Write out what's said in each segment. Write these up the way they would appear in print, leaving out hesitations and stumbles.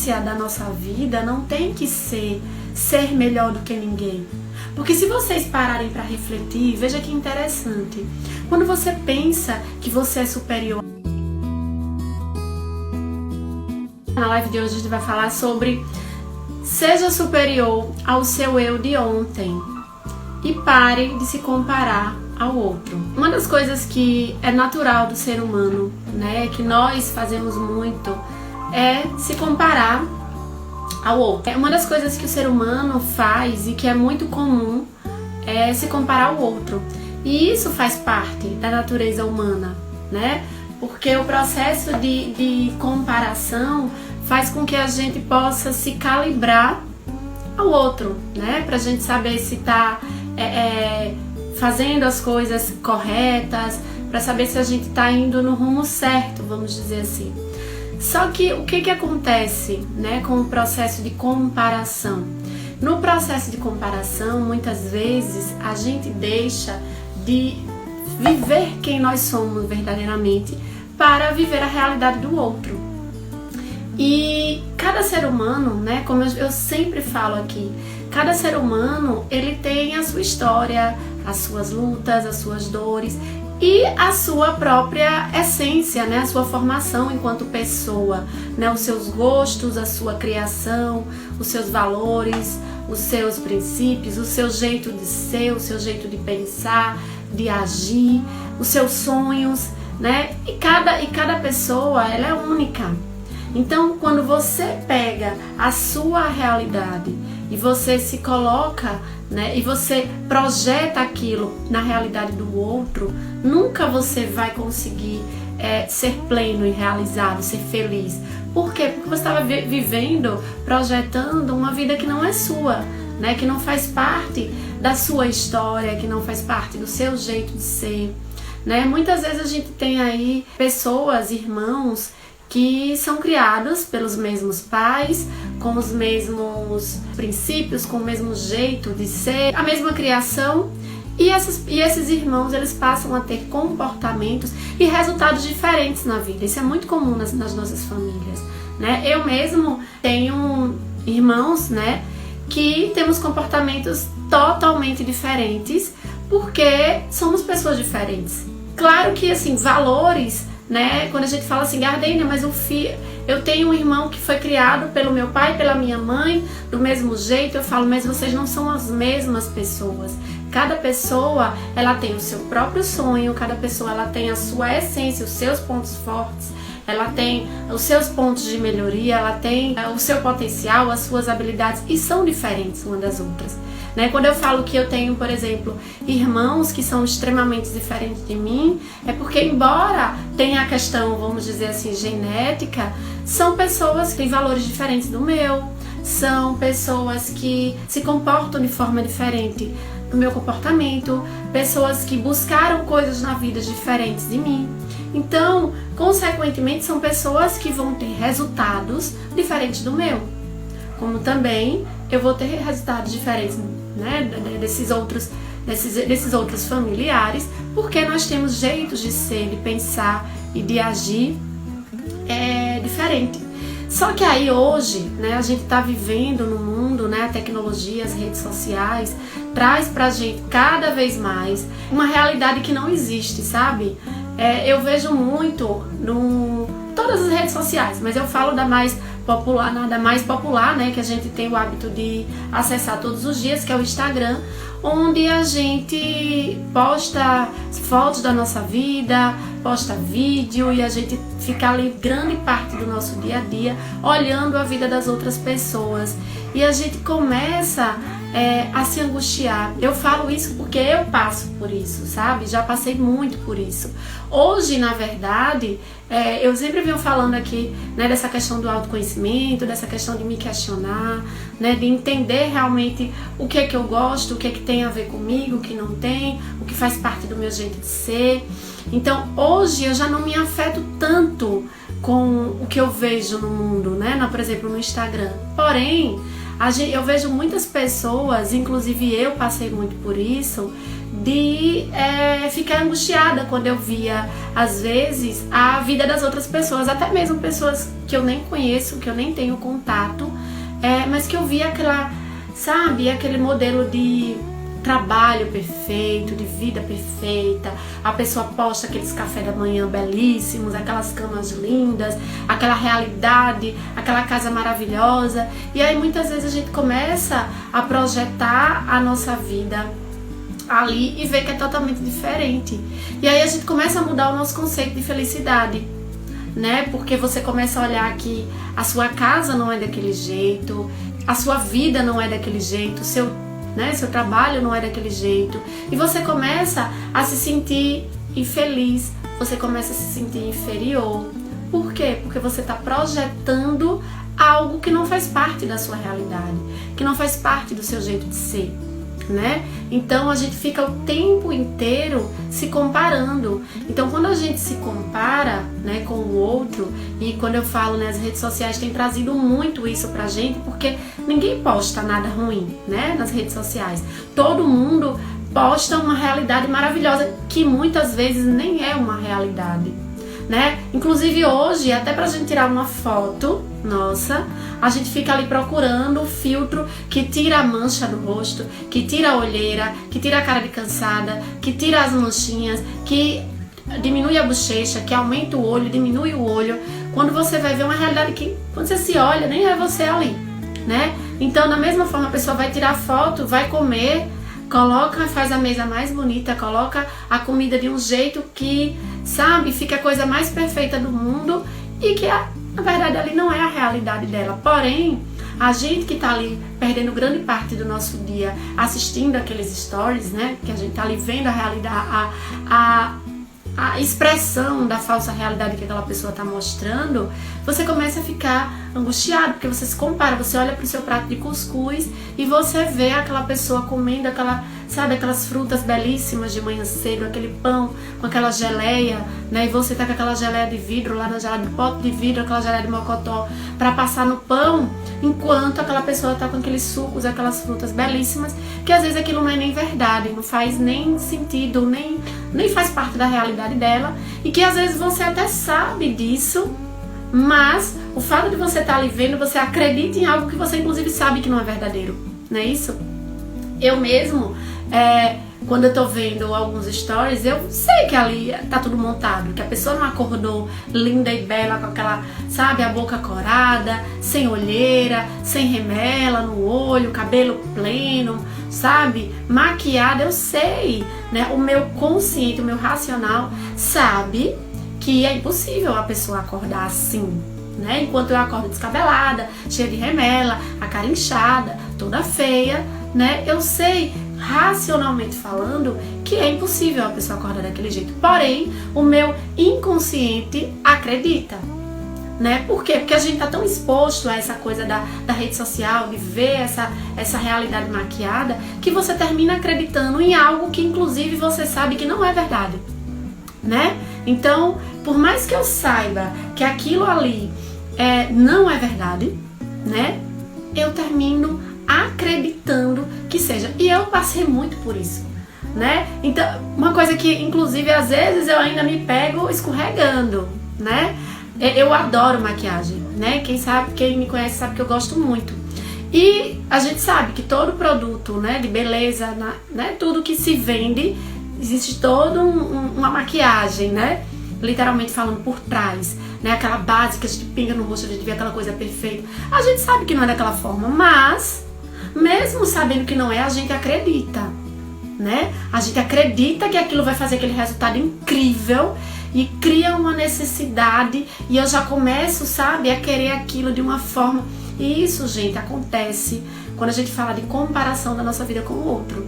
essência da nossa vida não tem que ser melhor do que ninguém. Porque se vocês pararem para refletir, veja que interessante. Quando você pensa que você é superior. Na live de hoje a gente vai falar sobre seja superior ao seu eu de ontem e pare de se comparar ao outro. Uma das coisas que é natural do ser humano, né, que nós fazemos muito, é se comparar ao outro. Uma das coisas que o ser humano faz e que é muito comum é se comparar ao outro. E isso faz parte da natureza humana, né? Porque o processo de comparação faz com que a gente possa se calibrar ao outro, né? Pra gente saber se tá fazendo as coisas corretas, para saber se a gente tá indo no rumo certo, vamos dizer assim. Só que o que acontece, né, com o processo de comparação? No processo de comparação, muitas vezes a gente deixa de viver quem nós somos verdadeiramente para viver a realidade do outro. E cada ser humano, né, como eu sempre falo aqui, cada ser humano, ele tem a sua história, as suas lutas, as suas dores e a sua própria essência, né, a sua formação enquanto pessoa, né, os seus gostos, a sua criação, os seus valores, os seus princípios, o seu jeito de ser, o seu jeito de pensar, de agir, os seus sonhos, né, e cada pessoa, ela é única. Então, quando você pega a sua realidade e você se coloca, né, e você projeta aquilo na realidade do outro, nunca você vai conseguir ser pleno e realizado, ser feliz. Por quê? Porque você estava vivendo, projetando uma vida que não é sua, né, que não faz parte da sua história, que não faz parte do seu jeito de ser, né? Muitas vezes a gente tem aí pessoas, irmãos, que são criados pelos mesmos pais, com os mesmos princípios, com o mesmo jeito de ser, a mesma criação, e esses irmãos, eles passam a ter comportamentos e resultados diferentes na vida. Isso é muito comum nas nossas famílias, né? Eu mesmo tenho irmãos, né, que temos comportamentos totalmente diferentes, porque somos pessoas diferentes. Claro que, assim, valores, né? Quando a gente fala assim, Gardênia, mas eu tenho um irmão que foi criado pelo meu pai, pela minha mãe, do mesmo jeito, eu falo, mas vocês não são as mesmas pessoas. Cada pessoa, ela tem o seu próprio sonho, cada pessoa, ela tem a sua essência, os seus pontos fortes, ela tem os seus pontos de melhoria, ela tem o seu potencial, as suas habilidades, e são diferentes umas das outras. Né? Quando eu falo que eu tenho, por exemplo, irmãos que são extremamente diferentes de mim, é porque, embora tenha a questão, vamos dizer assim, genética, são pessoas que têm valores diferentes do meu, são pessoas que se comportam de forma diferente do meu comportamento, pessoas que buscaram coisas na vida diferentes de mim. Então, consequentemente, são pessoas que vão ter resultados diferentes do meu. Como também eu vou ter resultados diferentes, né, desses outros familiares, porque nós temos jeitos de ser, de pensar e de agir diferente. Só que aí hoje, né, a gente está vivendo no mundo, né, a tecnologia, as redes sociais, traz pra gente cada vez mais uma realidade que não existe, sabe? Eu vejo muito todas as redes sociais, mas eu falo da mais popular, né, que a gente tem o hábito de acessar todos os dias, que é o Instagram, onde a gente posta fotos da nossa vida, posta vídeo e a gente fica ali grande parte do nosso dia a dia olhando a vida das outras pessoas. E a gente começa a se angustiar. Eu falo isso porque eu passo por isso, sabe? Já passei muito por isso. Hoje, na verdade, eu sempre venho falando aqui, né, dessa questão do autoconhecimento, dessa questão de me questionar, né, de entender realmente o que é que eu gosto, o que é que tem a ver comigo, o que não tem, o que faz parte do meu jeito de ser. Então, hoje eu já não me afeto tanto com o que eu vejo no mundo, né, por exemplo, no Instagram. Porém, eu vejo muitas pessoas, inclusive eu passei muito por isso, de ficar angustiada quando eu via, às vezes, a vida das outras pessoas, até mesmo pessoas que eu nem conheço, que eu nem tenho contato, mas que eu vi aquele modelo de trabalho perfeito, de vida perfeita, a pessoa posta aqueles cafés da manhã belíssimos, aquelas camas lindas, aquela realidade, aquela casa maravilhosa, e aí muitas vezes a gente começa a projetar a nossa vida ali e ver que é totalmente diferente, e aí a gente começa a mudar o nosso conceito de felicidade, né? Porque você começa a olhar que a sua casa não é daquele jeito, a sua vida não é daquele jeito, seu trabalho não é daquele jeito, e você começa a se sentir infeliz, você começa a se sentir inferior. Por quê? Porque você está projetando algo que não faz parte da sua realidade, que não faz parte do seu jeito de ser, né? Então a gente fica o tempo inteiro se comparando. Então quando a gente se compara, né, com o outro, e quando eu falo, né, as redes sociais têm trazido muito isso pra gente, porque ninguém posta nada ruim, né, nas redes sociais. Todo mundo posta uma realidade maravilhosa que muitas vezes nem é uma realidade, né? Inclusive hoje, até pra gente tirar uma foto nossa, a gente fica ali procurando o filtro que tira a mancha do rosto, que tira a olheira, que tira a cara de cansada, que tira as manchinhas, que diminui a bochecha, que aumenta o olho, diminui o olho. Quando você vai ver uma realidade que, quando você se olha, nem é você ali, né? Então, da mesma forma, a pessoa vai tirar foto, vai comer, faz a mesa mais bonita, coloca a comida de um jeito que, sabe, fica a coisa mais perfeita do mundo, e que na verdade ali não é a realidade dela. Porém, a gente que tá ali perdendo grande parte do nosso dia assistindo aqueles stories, né, que a gente tá ali vendo a realidade, a expressão da falsa realidade que aquela pessoa tá mostrando, você começa a ficar angustiado, porque você se compara, você olha pro seu prato de cuscuz e você vê aquela pessoa comendo aquelas frutas belíssimas de manhã cedo, aquele pão com aquela geleia, né? E você tá com aquela geleia de vidro lá na geleia de pote de vidro, aquela geleia de mocotó para passar no pão, enquanto aquela pessoa tá com aqueles sucos, aquelas frutas belíssimas, que às vezes aquilo não é nem verdade, não faz nem sentido, nem faz parte da realidade dela, e que às vezes você até sabe disso, mas o fato de você estar ali vendo, você acredita em algo que você inclusive sabe que não é verdadeiro, não é isso? Eu mesmo, quando eu tô vendo alguns stories, eu sei que ali tá tudo montado, que a pessoa não acordou linda e bela com aquela, sabe, a boca corada, sem olheira, sem remela no olho, cabelo pleno, sabe, maquiada. Eu sei, né, o meu consciente, o meu racional sabe que é impossível a pessoa acordar assim, né? Enquanto eu acordo descabelada, cheia de remela, a cara inchada, toda feia, né? Eu sei, racionalmente falando, que é impossível a pessoa acordar daquele jeito. Porém, o meu inconsciente acredita, né? Por quê? Porque a gente tá tão exposto a essa coisa da rede social, de ver essa realidade maquiada, que você termina acreditando em algo que inclusive você sabe que não é verdade, né? Então, por mais que eu saiba que aquilo ali não é verdade, né? Eu termino acreditando que seja. E eu passei muito por isso, né? Então, uma coisa que inclusive às vezes eu ainda me pego escorregando, né? Eu adoro maquiagem, né? Quem me conhece sabe que eu gosto muito. E a gente sabe que todo produto, né, de beleza, né, tudo que se vende, existe toda uma maquiagem, né? Literalmente falando, por trás, né? Aquela base que a gente pinga no rosto, a gente vê aquela coisa perfeita. A gente sabe que não é daquela forma, mas mesmo sabendo que não é, a gente acredita, né? A gente acredita que aquilo vai fazer aquele resultado incrível e cria uma necessidade, e eu já começo, sabe, a querer aquilo de uma forma. E isso, gente, acontece quando a gente fala de comparação da nossa vida com o outro,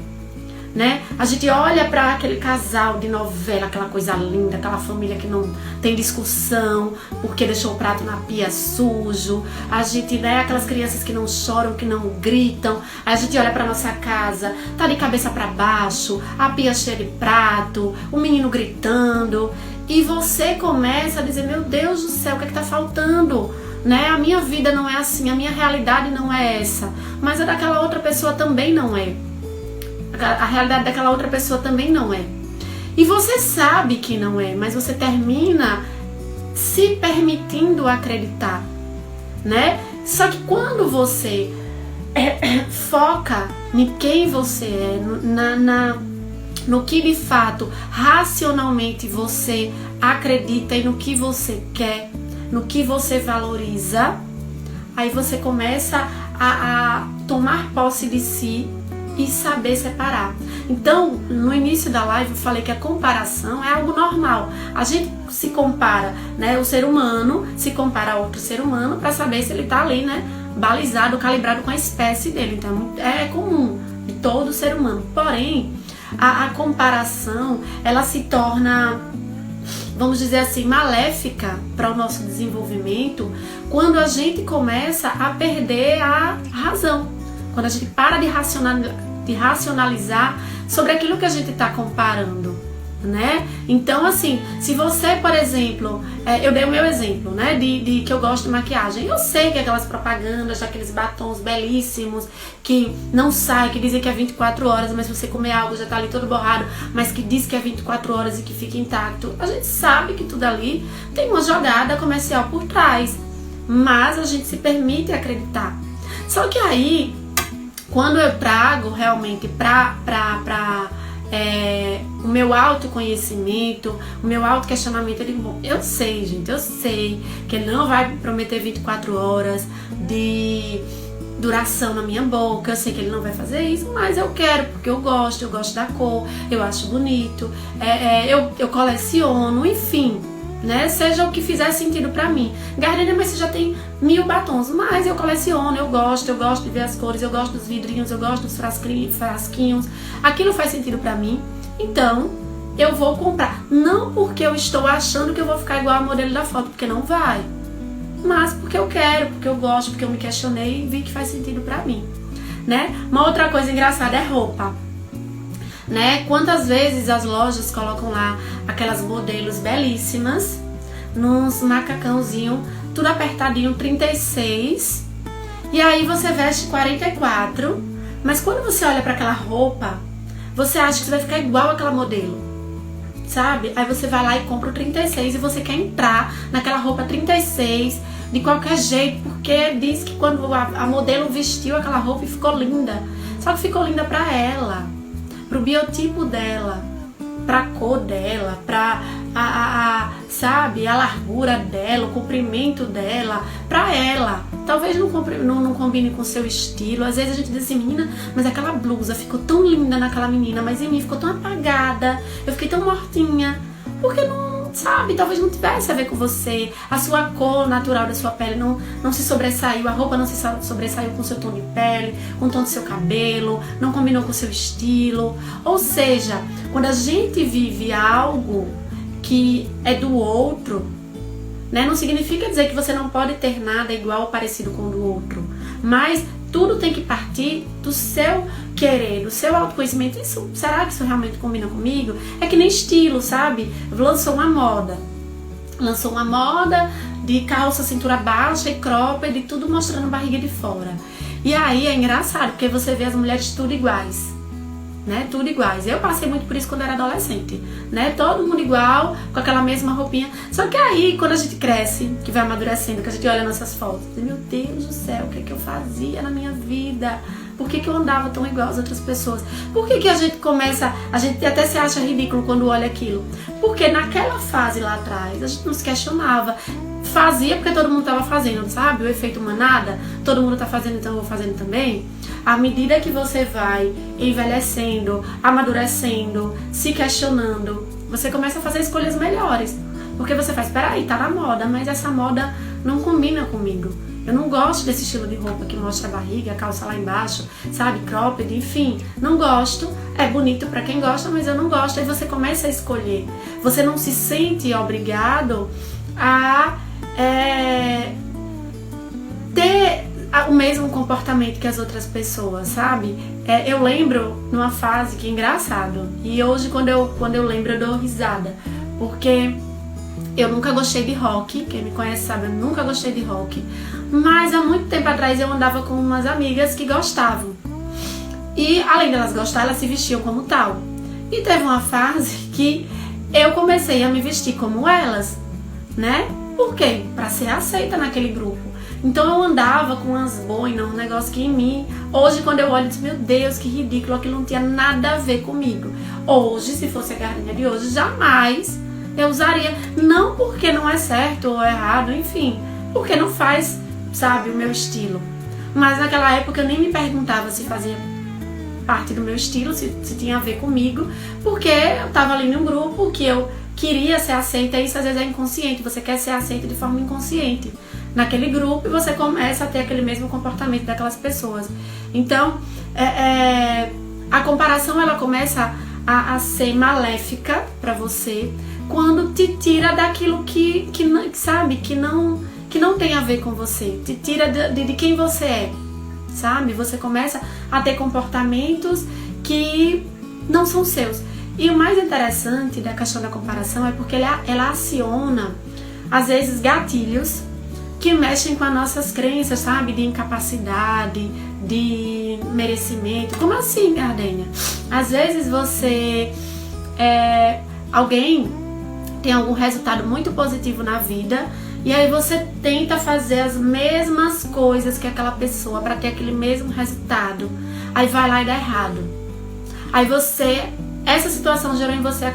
né? A gente olha para aquele casal de novela, aquela coisa linda, aquela família que não tem discussão porque deixou o prato na pia sujo, a gente, né, aquelas crianças que não choram, que não gritam. A gente olha para nossa casa, tá de cabeça para baixo, a pia cheia de prato, o menino gritando, e você começa a dizer, meu Deus do céu, o que é que tá faltando? Né? A minha vida não é assim, a minha realidade não é essa, mas a daquela outra pessoa também não é. A realidade daquela outra pessoa também não é. E você sabe que não é, mas você termina se permitindo acreditar. né? Só que quando você foca em quem você é, no que de fato racionalmente você acredita e no que você quer, no que você valoriza, aí você começa a tomar posse de si e saber separar. Então, no início da live eu falei que a comparação é algo normal. A gente se compara, né? O ser humano se compara a outro ser humano para saber se ele tá ali, né? Balizado, calibrado com a espécie dele. Então, é comum de todo ser humano. Porém, a comparação, ela se torna, vamos dizer assim, maléfica para o nosso desenvolvimento quando a gente começa a perder a razão. Quando a gente para de racionalizar sobre aquilo que a gente está comparando, né? Então, assim, se você, por exemplo, eu dei o meu exemplo, né, de que eu gosto de maquiagem. Eu sei que aquelas propagandas daqueles batons belíssimos que não sai, que dizem que é 24 horas, mas se você comer algo já tá ali todo borrado, mas que diz que é 24 horas e que fica intacto. A gente sabe que tudo ali tem uma jogada comercial por trás, mas a gente se permite acreditar. Só que aí, quando eu trago realmente o meu autoconhecimento, o meu autoquestionamento, eu digo, bom, eu sei, gente, eu sei que ele não vai prometer 24 horas de duração na minha boca, eu sei que ele não vai fazer isso, mas eu quero, porque eu gosto da cor, eu acho bonito, eu coleciono, enfim, né? Seja o que fizer sentido pra mim. Gardenia, mas você já tem 1000 batons, mas eu coleciono, eu gosto de ver as cores, eu gosto dos vidrinhos, eu gosto dos frasquinhos, aquilo faz sentido pra mim, então eu vou comprar. Não porque eu estou achando que eu vou ficar igual a modelo da foto, porque não vai, mas porque eu quero, porque eu gosto, porque eu me questionei e vi que faz sentido pra mim, né? Uma outra coisa engraçada é roupa, né? Quantas vezes as lojas colocam lá aquelas modelos belíssimas, nos macacãozinho, tudo apertadinho, 36, e aí você veste 44, mas quando você olha para aquela roupa, você acha que você vai ficar igual aquela modelo, sabe? Aí você vai lá e compra o 36 e você quer entrar naquela roupa 36 de qualquer jeito, porque diz que quando a modelo vestiu aquela roupa e ficou linda, só que ficou linda para ela, pro biotipo dela, pra cor dela, pra sabe, a largura dela, o comprimento dela, pra ela. Talvez não combine com o seu estilo. Às vezes a gente diz assim, menina, mas aquela blusa ficou tão linda naquela menina, mas em mim ficou tão apagada, eu fiquei tão mortinha, porque não, sabe, talvez não tivesse a ver com você, a sua cor natural da sua pele não se sobressaiu, a roupa não se sobressaiu com o seu tom de pele, com o tom do seu cabelo, não combinou com o seu estilo. Ou seja, quando a gente vive algo que é do outro, né, não significa dizer que você não pode ter nada igual ou parecido com o do outro, mas tudo tem que partir do seu querer, do seu autoconhecimento. Isso, será que isso realmente combina comigo? É que nem estilo, sabe? Lançou uma moda de calça, cintura baixa e cropped, e tudo mostrando barriga de fora. E aí é engraçado, porque você vê as mulheres tudo iguais, né? Tudo iguais. Eu passei muito por isso quando era adolescente, né? Todo mundo igual, com aquela mesma roupinha. Só que aí, quando a gente cresce, que vai amadurecendo, que a gente olha nossas fotos, meu Deus do céu, o que é que eu fazia na minha vida? Por que eu andava tão igual às outras pessoas? Por que a gente até se acha ridículo quando olha aquilo? Porque naquela fase lá atrás, a gente não se questionava. Fazia porque todo mundo estava fazendo, sabe? O efeito manada, todo mundo está fazendo, então eu vou fazendo também. À medida que você vai envelhecendo, amadurecendo, se questionando, você começa a fazer escolhas melhores. Porque você faz, peraí, tá na moda, mas essa moda não combina comigo. Eu não gosto desse estilo de roupa que mostra a barriga, a calça lá embaixo, sabe, cropped, enfim. Não gosto, é bonito pra quem gosta, mas eu não gosto. Aí você começa a escolher. Você não se sente obrigado a ter o mesmo comportamento que as outras pessoas, sabe? Eu lembro numa fase que é engraçado, e hoje quando eu lembro eu dou risada, porque eu nunca gostei de rock, quem me conhece sabe, eu nunca gostei de rock, mas há muito tempo atrás eu andava com umas amigas que gostavam, e além delas gostar, elas se vestiam como tal, e teve uma fase que eu comecei a me vestir como elas, né? Por quê? Pra ser aceita naquele grupo. Então eu andava com umas boinas, um negócio que em mim, hoje quando eu olho, eu digo, meu Deus, que ridículo, aquilo não tinha nada a ver comigo. Hoje, se fosse a Gardênia de hoje, jamais eu usaria, não porque não é certo ou errado, enfim, porque não faz, sabe, o meu estilo. Mas naquela época eu nem me perguntava se fazia parte do meu estilo, se tinha a ver comigo, porque eu tava ali num grupo que eu queria ser aceita, e isso às vezes é inconsciente, você quer ser aceita de forma inconsciente naquele grupo e você começa a ter aquele mesmo comportamento daquelas pessoas. Então, a comparação ela começa a ser maléfica para você quando te tira daquilo que sabe, que não tem a ver com você, te tira de quem você é, sabe? Você começa a ter comportamentos que não são seus. E o mais interessante da questão da comparação é porque ela aciona, às vezes, gatilhos que mexem com as nossas crenças, sabe? De incapacidade, de merecimento. Como assim, Gardênia? Às vezes você... alguém tem algum resultado muito positivo na vida e aí você tenta fazer as mesmas coisas que aquela pessoa para ter aquele mesmo resultado. Aí vai lá e dá errado. Aí essa situação gerou em você,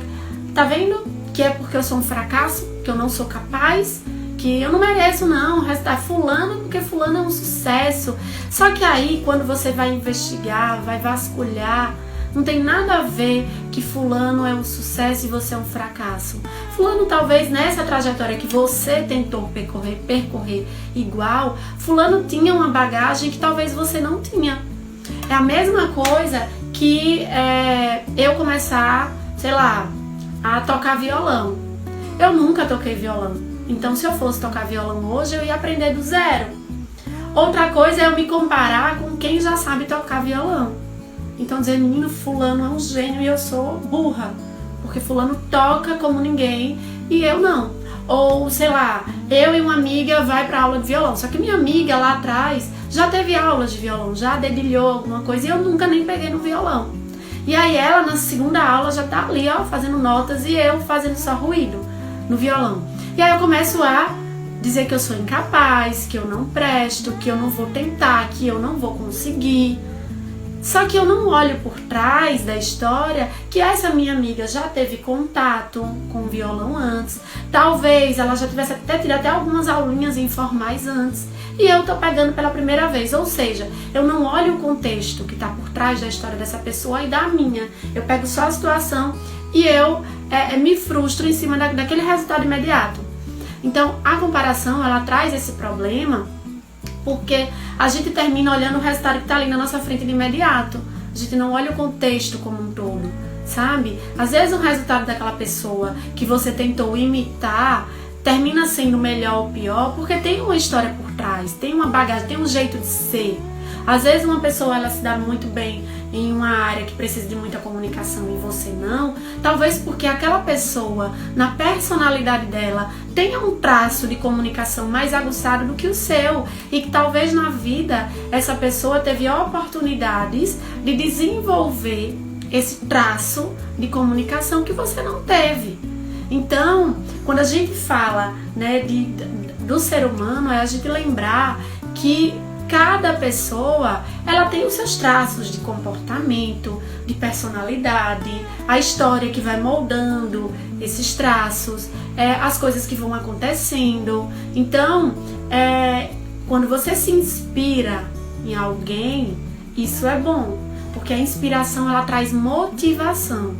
tá vendo que é porque eu sou um fracasso, que eu não sou capaz, que eu não mereço não, o resultado fulano, porque fulano é um sucesso. Só que aí quando você vai investigar, vai vasculhar, não tem nada a ver que fulano é um sucesso e você é um fracasso. Fulano talvez nessa trajetória que você tentou percorrer igual, fulano tinha uma bagagem que talvez você não tinha. É a mesma coisa que eu começar, sei lá, a tocar violão. Eu nunca toquei violão. Então se eu fosse tocar violão hoje, eu ia aprender do zero. Outra coisa é eu me comparar com quem já sabe tocar violão. Então dizer, menino, fulano é um gênio e eu sou burra, porque fulano toca como ninguém e eu não. Ou, sei lá, eu e uma amiga vai pra aula de violão, só que minha amiga lá atrás já teve aulas de violão, já dedilhou alguma coisa e eu nunca nem peguei no violão. E aí ela na segunda aula já tá ali, ó, fazendo notas e eu fazendo só ruído no violão. E aí eu começo a dizer que eu sou incapaz, que eu não presto, que eu não vou tentar, que eu não vou conseguir. Só que eu não olho por trás da história que essa minha amiga já teve contato com o violão antes. Talvez ela já tivesse até tido até algumas aulinhas informais antes. E eu tô pegando pela primeira vez. Ou seja, eu não olho o contexto que tá por trás da história dessa pessoa e da minha. Eu pego só a situação e eu me frustro em cima daquele resultado imediato. Então, a comparação, ela traz esse problema porque a gente termina olhando o resultado que está ali na nossa frente de imediato. A gente não olha o contexto como um todo, sabe? Às vezes o resultado daquela pessoa que você tentou imitar termina sendo melhor ou pior porque tem uma história por trás, tem uma bagagem, tem um jeito de ser. Às vezes uma pessoa ela se dá muito bem em uma área que precisa de muita comunicação e você não, talvez porque aquela pessoa, na personalidade dela, tenha um traço de comunicação mais aguçado do que o seu e que talvez na vida essa pessoa teve oportunidades de desenvolver esse traço de comunicação que você não teve. Então, quando a gente fala, né, do ser humano, é a gente lembrar que cada pessoa, ela tem os seus traços de comportamento, de personalidade, a história que vai moldando esses traços, as coisas que vão acontecendo. Então, quando você se inspira em alguém, isso é bom, porque a inspiração ela traz motivação.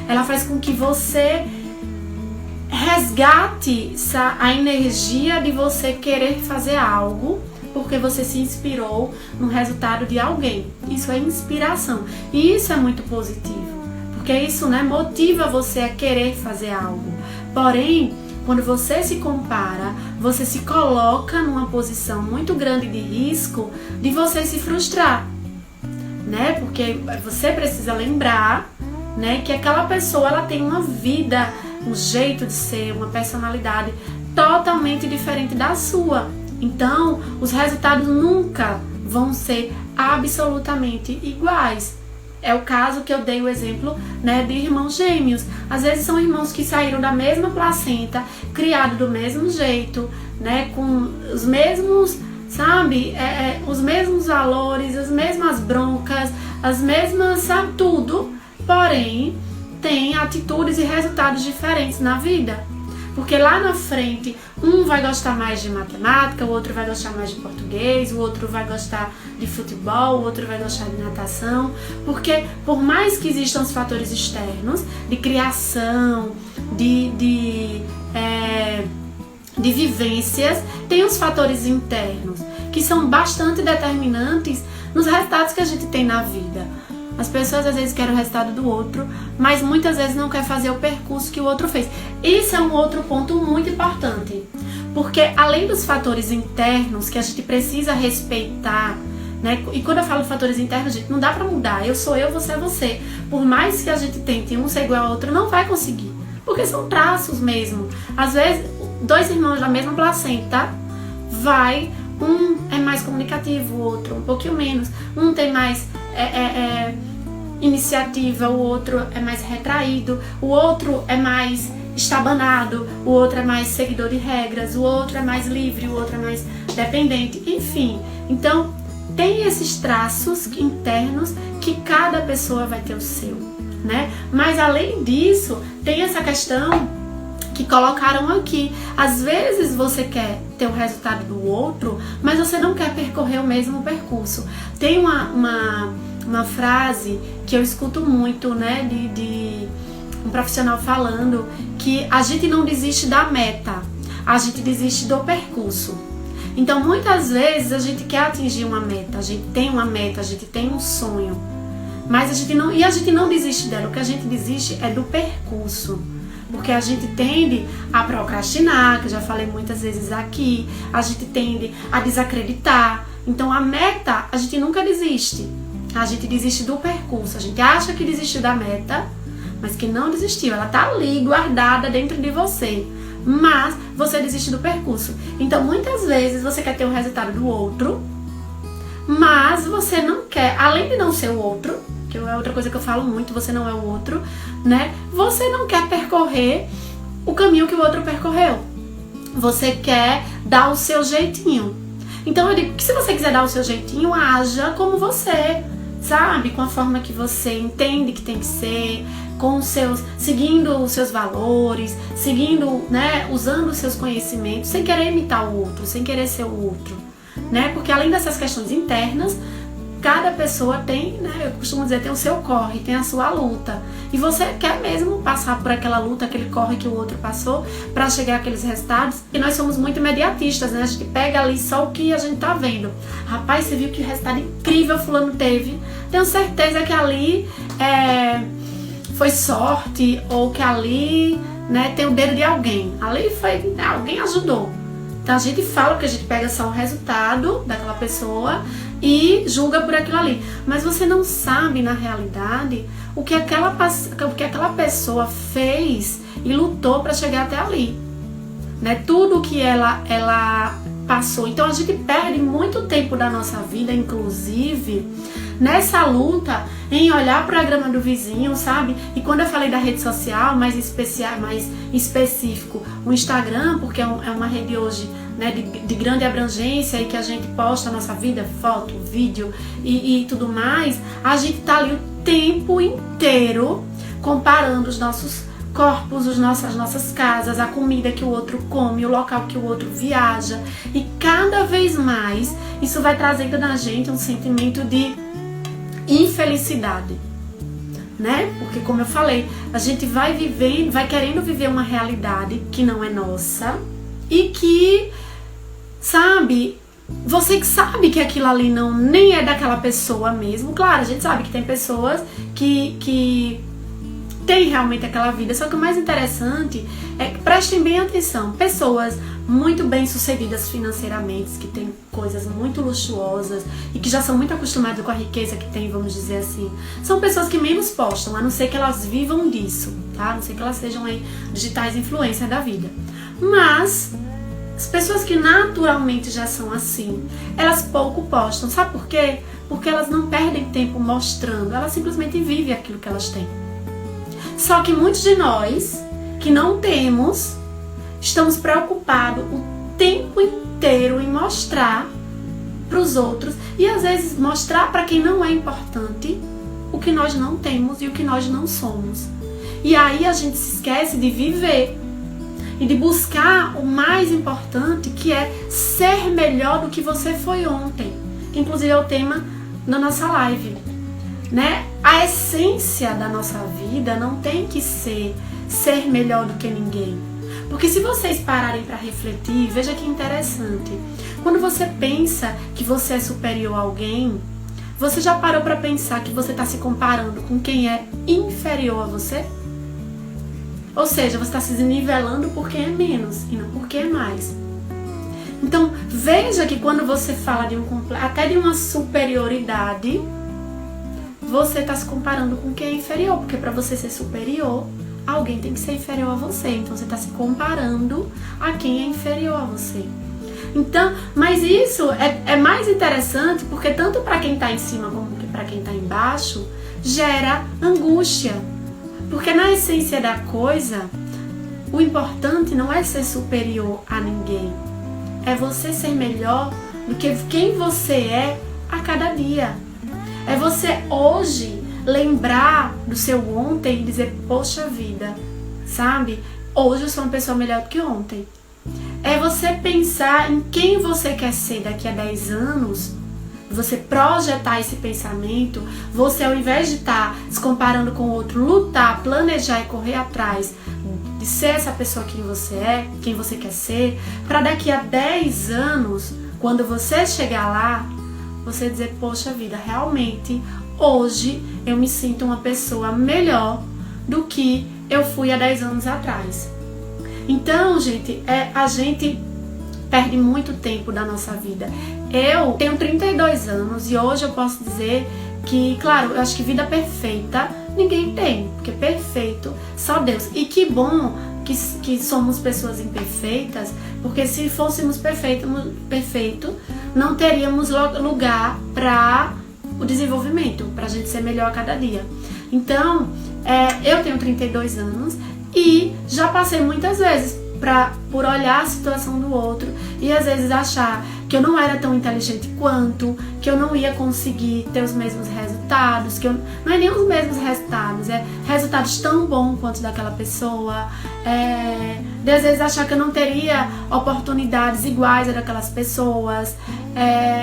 Ela faz com que você resgate a energia de você querer fazer algo porque você se inspirou no resultado de alguém. Isso é inspiração. E isso é muito positivo, porque isso, né, motiva você a querer fazer algo. Porém, quando você se compara, você se coloca numa posição muito grande de risco de você se frustrar, né? Porque você precisa lembrar, né, que aquela pessoa ela tem uma vida, um jeito de ser, uma personalidade totalmente diferente da sua. Então, os resultados nunca vão ser absolutamente iguais. É o caso que eu dei o exemplo, né, de irmãos gêmeos. Às vezes são irmãos que saíram da mesma placenta, criados do mesmo jeito, né, com os mesmos, sabe? Os mesmos valores, as mesmas broncas, as mesmas, sabe, tudo, porém tem atitudes e resultados diferentes na vida. Porque lá na frente, um vai gostar mais de matemática, o outro vai gostar mais de português, o outro vai gostar de futebol, o outro vai gostar de natação. Porque por mais que existam os fatores externos, de criação, de vivências, tem os fatores internos, que são bastante determinantes nos resultados que a gente tem na vida. As pessoas às vezes querem o resultado do outro, mas muitas vezes não quer fazer o percurso que o outro fez. Isso é um outro ponto muito importante, porque além dos fatores internos que a gente precisa respeitar, né? E quando eu falo de fatores internos, gente, não dá pra mudar. Eu sou eu, você é você. Por mais que a gente tente um ser igual ao outro, não vai conseguir, porque são traços mesmo. Às vezes, dois irmãos da mesma placenta, um é mais comunicativo, o outro um pouquinho menos. Um tem mais iniciativa, o outro é mais retraído, o outro é mais estabanado, o outro é mais seguidor de regras, o outro é mais livre, o outro é mais dependente, enfim. Então, tem esses traços internos que cada pessoa vai ter o seu, né? Mas além disso, tem essa questão que colocaram aqui. Às vezes você quer ter o resultado do outro, mas você não quer percorrer o mesmo percurso. Tem uma frase que eu escuto muito, né, de um profissional falando que a gente não desiste da meta, a gente desiste do percurso. Então muitas vezes a gente quer atingir uma meta, a gente tem uma meta, a gente tem um sonho, mas a gente não desiste dela. O que a gente desiste é do percurso. Porque a gente tende a procrastinar, que eu já falei muitas vezes aqui, a gente tende a desacreditar. Então a meta, a gente nunca desiste. A gente desiste do percurso. A gente acha que desistiu da meta, mas que não desistiu. Ela tá ali, guardada dentro de você. Mas você desiste do percurso. Então muitas vezes você quer ter o resultado do outro, mas você não quer, além de não ser o outro, que é outra coisa que eu falo muito, você não é o outro, né? Você não quer percorrer o caminho que o outro percorreu. Você quer dar o seu jeitinho. Então eu digo que se você quiser dar o seu jeitinho, haja como você, sabe? Com a forma que você entende que tem que ser, seguindo os seus valores, seguindo, né? Usando os seus conhecimentos, sem querer imitar o outro, sem querer ser o outro, né? Porque além dessas questões internas, cada pessoa tem, né, eu costumo dizer, tem o seu corre, tem a sua luta. E você quer mesmo passar por aquela luta, aquele corre que o outro passou para chegar àqueles resultados. E nós somos muito imediatistas, né? A gente pega ali só o que a gente tá vendo. Rapaz, você viu que resultado incrível fulano teve. Tenho certeza que ali foi sorte, ou que ali, né, tem o dedo de alguém. Ali foi, alguém ajudou. Então a gente fala que a gente pega só o resultado daquela pessoa e julga por aquilo ali. Mas você não sabe, na realidade, o que aquela pessoa fez e lutou para chegar até ali, né? Tudo que ela passou. Então a gente perde muito tempo da nossa vida, inclusive, nessa luta em olhar para a grama do vizinho, sabe? E quando eu falei da rede social, mais específico, o Instagram, porque é uma rede hoje, né, de grande abrangência e que a gente posta a nossa vida, foto, vídeo e tudo mais, a gente tá ali o tempo inteiro comparando os nossos corpos, as nossas casas, a comida que o outro come, o local que o outro viaja, e cada vez mais isso vai trazendo na gente um sentimento de infelicidade, né? Porque, como eu falei, a gente vai querendo viver uma realidade que não é nossa e que, sabe, você que sabe que aquilo ali nem é daquela pessoa mesmo. Claro, a gente sabe que tem pessoas que tem realmente aquela vida, só que o mais interessante é que prestem bem atenção. Pessoas muito bem sucedidas financeiramente, que têm coisas muito luxuosas e que já são muito acostumadas com a riqueza que tem, vamos dizer assim, são pessoas que menos postam, a não ser que elas vivam disso, tá? A não ser que elas sejam aí digitais influencers da vida. Mas as pessoas que naturalmente já são assim, elas pouco postam. Sabe por quê? Porque elas não perdem tempo mostrando, elas simplesmente vivem aquilo que elas têm. Só que muitos de nós, que não temos, estamos preocupados o tempo inteiro em mostrar para os outros e às vezes mostrar para quem não é importante o que nós não temos e o que nós não somos. E aí a gente se esquece de viver e de buscar o mais importante, que é ser melhor do que você foi ontem. Que inclusive é o tema da nossa live, né? A essência da nossa vida não tem que ser melhor do que ninguém. Porque se vocês pararem para refletir, veja que interessante. Quando você pensa que você é superior a alguém, você já parou para pensar que você está se comparando com quem é inferior a você? Ou seja, você está se nivelando por quem é menos e não por quem é mais. Então, veja que quando você fala de até de uma superioridade, você está se comparando com quem é inferior. Porque para você ser superior, alguém tem que ser inferior a você. Então, você está se comparando a quem é inferior a você. Então, mas isso é mais interessante porque tanto para quem está em cima como para quem está embaixo, gera angústia. Porque na essência da coisa, o importante não é ser superior a ninguém. É você ser melhor do que quem você é a cada dia. É você hoje lembrar do seu ontem e dizer, poxa vida, sabe? Hoje eu sou uma pessoa melhor do que ontem. É você pensar em quem você quer ser daqui a 10 anos, você projetar esse pensamento, você ao invés de estar se comparando com o outro, lutar, planejar e correr atrás de ser essa pessoa quem você é, quem você quer ser, para daqui a 10 anos, quando você chegar lá, você dizer, poxa vida, realmente hoje eu me sinto uma pessoa melhor do que eu fui há 10 anos atrás. Então, gente, a gente perde muito tempo da nossa vida. Eu tenho 32 anos e hoje eu posso dizer que, claro, eu acho que vida perfeita ninguém tem, porque perfeito só Deus. E que bom que somos pessoas imperfeitas, porque se fôssemos perfeito, não teríamos lugar para o desenvolvimento, para a gente ser melhor a cada dia. Então, eu tenho 32 anos e já passei muitas vezes por olhar a situação do outro e às vezes achar que eu não era tão inteligente quanto, que eu não ia conseguir ter os mesmos resultados, não é nem os mesmos resultados, é resultados tão bons quanto daquela pessoa, de às vezes achar que eu não teria oportunidades iguais a daquelas pessoas,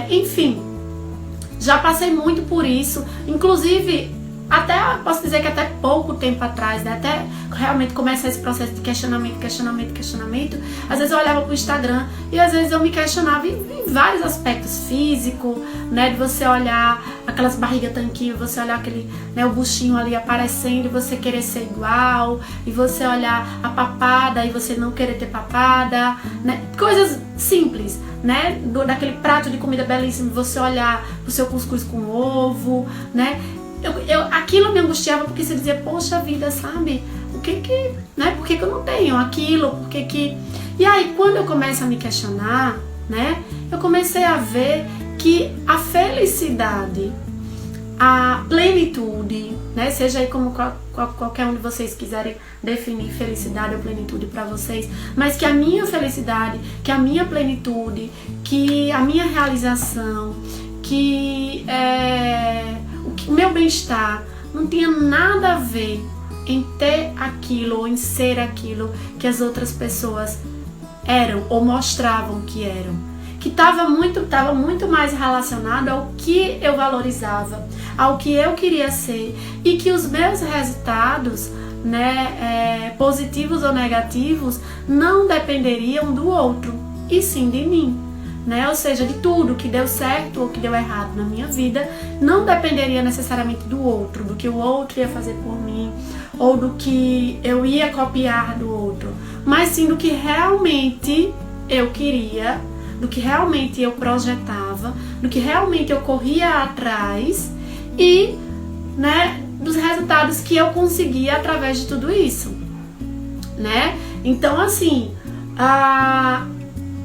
enfim, já passei muito por isso, inclusive até, posso dizer que até pouco tempo atrás, né? Até realmente começar esse processo de questionamento, às vezes eu olhava pro Instagram e às vezes eu me questionava em vários aspectos, físico, né? De você olhar aquelas barrigas tanquinhas, você olhar aquele, né, o buchinho ali aparecendo e você querer ser igual, e você olhar a papada e você não querer ter papada, né? Coisas simples, né? Daquele prato de comida belíssimo, você olhar pro seu cuscuz com ovo, né? Aquilo me angustiava porque você dizia, poxa vida, sabe? Né? Por que eu não tenho aquilo? E aí, quando eu começo a me questionar, né? Eu comecei a ver que a felicidade, a plenitude, né? Seja aí como qualquer um de vocês quiserem definir felicidade ou plenitude para vocês, mas que a minha felicidade, que a minha plenitude, que a minha realização, que o meu bem-estar não tinha nada a ver em ter aquilo ou em ser aquilo que as outras pessoas eram ou mostravam que eram, que estava muito mais relacionado ao que eu valorizava, ao que eu queria ser, e que os meus resultados, né, positivos ou negativos, não dependeriam do outro, e sim de mim. Né? Ou seja, de tudo que deu certo ou que deu errado na minha vida, não dependeria necessariamente do outro, do que o outro ia fazer por mim, ou do que eu ia copiar do outro, mas sim do que realmente eu queria, do que realmente eu projetava, do que realmente eu corria atrás e, né, dos resultados que eu conseguia através de tudo isso, né? Então, assim,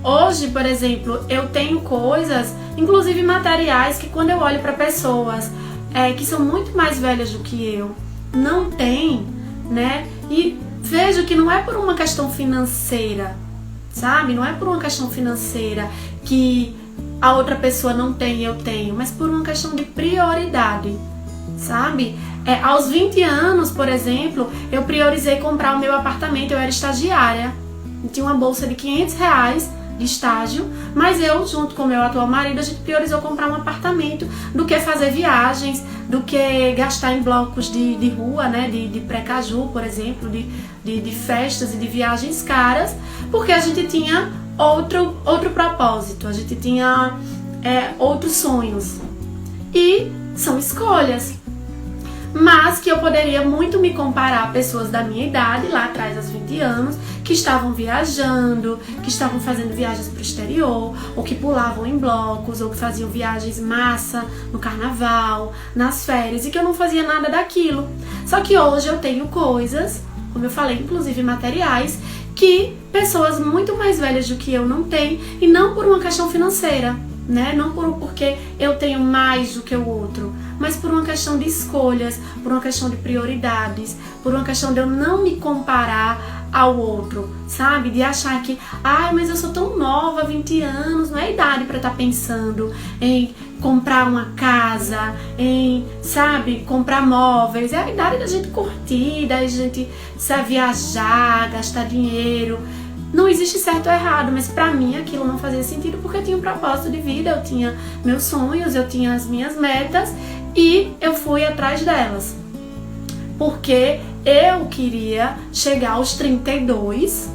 hoje, por exemplo, eu tenho coisas, inclusive materiais, que quando eu olho para pessoas que são muito mais velhas do que eu, não tem, né? E vejo que não é por uma questão financeira, sabe? Não é por uma questão financeira que a outra pessoa não tem e eu tenho, mas por uma questão de prioridade, sabe? Aos 20 anos, por exemplo, eu priorizei comprar o meu apartamento, eu era estagiária, tinha uma bolsa de R$500 de estágio, mas eu, junto com o meu atual marido, a gente priorizou comprar um apartamento do que fazer viagens, do que gastar em blocos de rua, né, de pré-caju, por exemplo, de festas e de viagens caras, porque a gente tinha outro propósito, a gente tinha outros sonhos. E são escolhas. Mas que eu poderia muito me comparar a pessoas da minha idade, lá atrás, aos 20 anos, que estavam viajando, que estavam fazendo viagens para o exterior, ou que pulavam em blocos, ou que faziam viagens massa no carnaval, nas férias, e que eu não fazia nada daquilo. Só que hoje eu tenho coisas, como eu falei, inclusive materiais, que pessoas muito mais velhas do que eu não têm, e não por uma questão financeira, né? Não porque eu tenho mais do que o outro, mas por uma questão de escolhas, por uma questão de prioridades, por uma questão de eu não me comparar ao outro, sabe? De achar que, mas eu sou tão nova, 20 anos, não é idade para estar pensando em comprar uma casa, em, sabe, comprar móveis. É a idade da gente curtir, da gente, sabe, viajar, gastar dinheiro. Não existe certo ou errado, mas pra mim aquilo não fazia sentido porque eu tinha um propósito de vida, eu tinha meus sonhos, eu tinha as minhas metas e eu fui atrás delas. Porque eu queria chegar aos 32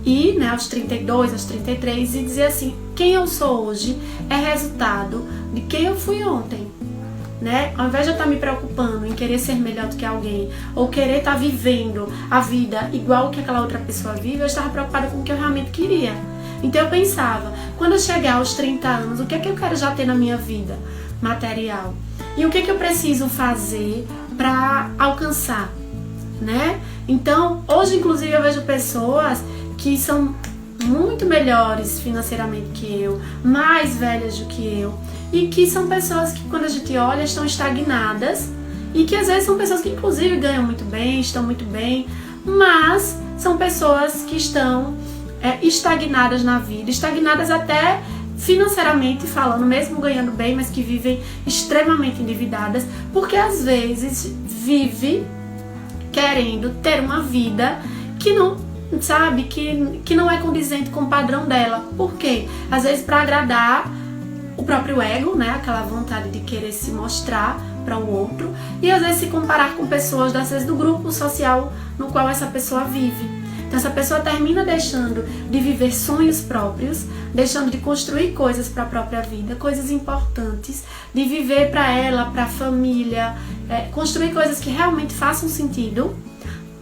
e, né, aos 32, aos 33 e dizer assim, quem eu sou hoje é resultado de quem eu fui ontem. Né? Ao invés de eu estar me preocupando em querer ser melhor do que alguém ou querer estar vivendo a vida igual que aquela outra pessoa vive, eu estava preocupada com o que eu realmente queria. Então eu pensava, quando eu chegar aos 30 anos, o que é que eu quero já ter na minha vida material? E o que é que eu preciso fazer para alcançar? Né? Então, hoje inclusive eu vejo pessoas que são muito melhores financeiramente que eu, mais velhas do que eu, e que são pessoas que quando a gente olha estão estagnadas e que às vezes são pessoas que inclusive ganham muito bem, estão muito bem, mas são pessoas que estão estagnadas na vida, estagnadas até financeiramente falando, mesmo ganhando bem, mas que vivem extremamente endividadas, porque às vezes vive querendo ter uma vida que não, sabe, que não é condizente com o padrão dela. Por quê? Às vezes para agradar o próprio ego, né, aquela vontade de querer se mostrar para o outro, e às vezes se comparar com pessoas, às vezes do grupo social no qual essa pessoa vive. Então essa pessoa termina deixando de viver sonhos próprios, deixando de construir coisas para a própria vida, coisas importantes, de viver para ela, para a família, construir coisas que realmente façam sentido,